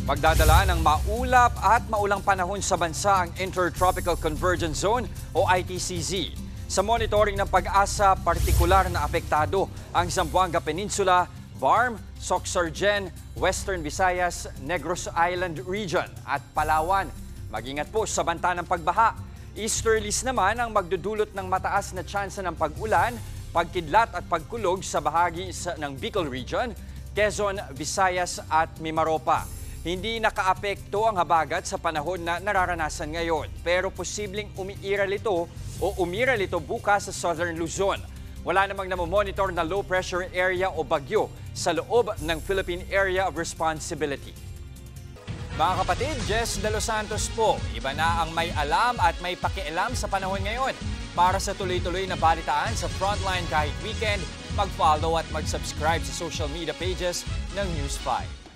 Magdadala ng maulap at maulang panahon sa bansa ang Intertropical Convergence Zone o ITCZ. Sa monitoring ng Pag-asa, partikular na apektado ang Zamboanga Peninsula, Barm, Sorsogon, Western Visayas, Negros Island Region at Palawan. Mag-ingat po sa banta ng pagbaha. Easterlies naman ang magdudulot ng mataas na tsansa ng pag-ulan, pagkidlat at pagkulog sa bahagi ng Bicol Region, Quezon, Visayas at Mimaropa. Hindi nakaapekto ang habagat sa panahon na nararanasan ngayon, pero posibleng umiiral ito bukas sa Southern Luzon. Wala namang namomonitor na low pressure area o bagyo sa loob ng Philippine Area of Responsibility. Mga kapatid, Jess De Los Santos po. Iba na ang may alam at may pakialam sa panahon ngayon. Para sa tuloy-tuloy na balitaan sa Frontline kahit weekend, mag-follow at mag-subscribe sa social media pages ng News 5.